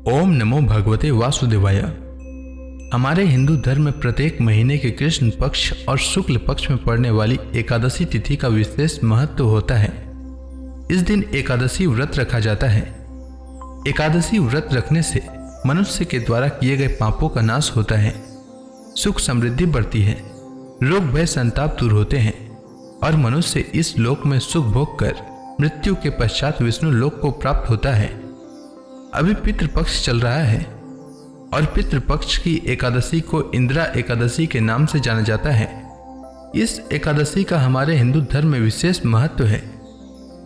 ओम नमो भगवते वासुदेवाय। हमारे हिंदू धर्म में प्रत्येक महीने के कृष्ण पक्ष और शुक्ल पक्ष में पड़ने वाली एकादशी तिथि का विशेष महत्व होता है। इस दिन एकादशी व्रत रखा जाता है। एकादशी व्रत रखने से मनुष्य के द्वारा किए गए पापों का नाश होता है, सुख समृद्धि बढ़ती है, रोग भय संताप दूर होते हैं और मनुष्य इस लोक में सुख भोग कर मृत्यु के पश्चात विष्णु लोक को प्राप्त होता है। अभी पितृपक्ष चल रहा है और पितृपक्ष की एकादशी को इंदिरा एकादशी के नाम से जाना जाता है। इस एकादशी का हमारे हिंदू धर्म में विशेष महत्व है।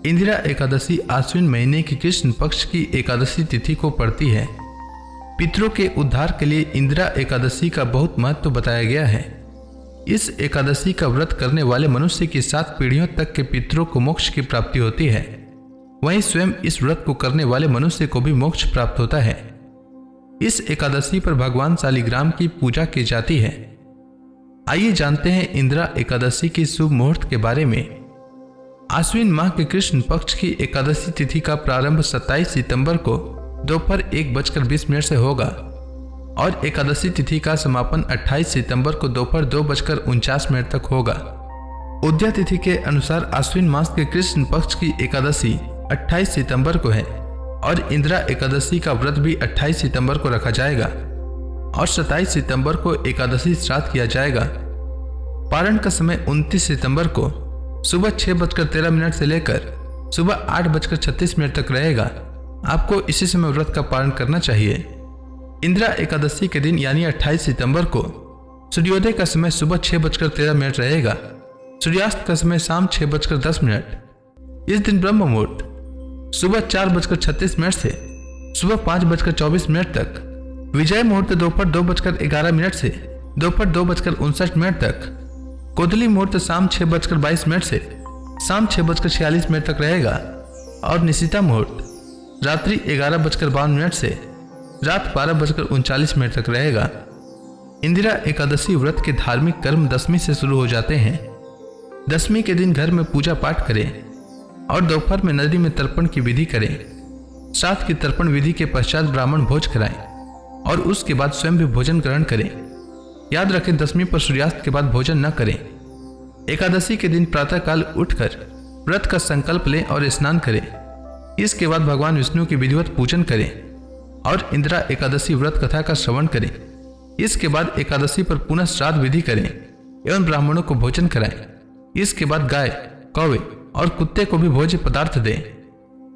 इंदिरा एकादशी आश्विन महीने की कृष्ण पक्ष की एकादशी तिथि को पड़ती है। पितरों के उद्धार के लिए इंदिरा एकादशी का बहुत महत्व बताया गया है। इस एकादशी का व्रत करने वाले मनुष्य की 7 पीढ़ियों तक के पितरों को मोक्ष की प्राप्ति होती है। वहीं स्वयं इस व्रत को करने वाले मनुष्य को भी मोक्ष प्राप्त होता है। इस एकादशी पर भगवान शालिग्राम की पूजा की जाती है। आइए जानते हैं इंदिरा एकादशी की शुभ मुहूर्त के बारे में। आश्विन माह के कृष्ण पक्ष की एकादशी तिथि का प्रारंभ 27 सितंबर को दोपहर 1:20 से होगा और एकादशी तिथि का समापन 28 सितंबर को दोपहर 2:49 तक होगा। उदया तिथि के अनुसार आश्विन मास के कृष्ण पक्ष की एकादशी 28 सितंबर को है और इंदिरा एकादशी का व्रत भी 28 सितंबर को रखा जाएगा और 27 सितंबर को एकादशी श्राद्ध किया जाएगा। पारण का समय 29 सितंबर को सुबह 6:13 से लेकर सुबह 8:36 तक रहेगा। आपको इसी समय व्रत का पालन करना चाहिए। इंदिरा एकादशी के दिन यानी 28 सितंबर को सूर्योदय का समय सुबह 6:13 रहेगा। सूर्यास्त का समय शाम 6:10। इस दिन ब्रह्म मुहूर्त सुबह 4:36 से सुबह 5:24 तक, विजय मुहूर्त दोपहर 2:11 से दोपहर 2:59 तक, कोदली मुहूर्त शाम 6:22 से शाम 6:46 तक रहेगा और निशिता मुहूर्त रात्रि 11:52 से रात 12:39 तक रहेगा। इंदिरा एकादशी व्रत के धार्मिक कर्म दशमी से शुरू हो जाते हैं। दशमी के दिन घर में पूजा पाठ करें और दोपहर में नदी में तर्पण की विधि करें। श्राद्ध की तर्पण विधि के पश्चात ब्राह्मण भोज कराएं और उसके बाद स्वयं भी भोजन ग्रहण करें। याद रखें, दशमी पर सूर्यास्त के बाद भोजन न करें। एकादशी के दिन प्रातःकाल उठकर व्रत का संकल्प लें और स्नान करें। इसके बाद भगवान विष्णु की विधिवत पूजन करें और इंदिरा एकादशी व्रत कथा का श्रवण करें। इसके बाद एकादशी पर पुनः श्राद्ध विधि करें एवं ब्राह्मणों को भोजन कराएं। इसके बाद गाय, कौवे और कुत्ते को भी भोज्य पदार्थ दें।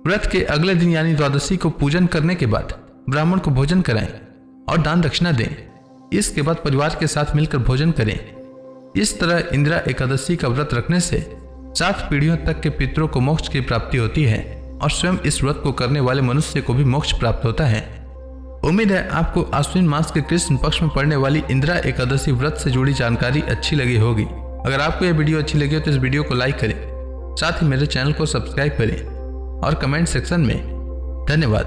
व्रत के अगले दिन यानी द्वादशी को पूजन करने के बाद ब्राह्मण को भोजन कराएं और दान दक्षिणा दें। इसके बाद परिवार के साथ मिलकर भोजन करें। इस तरह इंदिरा एकादशी का व्रत रखने से 7 पीढ़ियों तक के पितरों को मोक्ष की प्राप्ति होती है और स्वयं इस व्रत को करने वाले मनुष्य को भी मोक्ष प्राप्त होता है। उम्मीद है आपको आश्विन मास के कृष्ण पक्ष में पड़ने वाली इंदिरा एकादशी व्रत से जुड़ी जानकारी अच्छी लगी होगी। अगर आपको यह वीडियो अच्छी लगी हो तो इस वीडियो को लाइक करें, साथ ही मेरे चैनल को सब्सक्राइब करें और कमेंट सेक्शन में धन्यवाद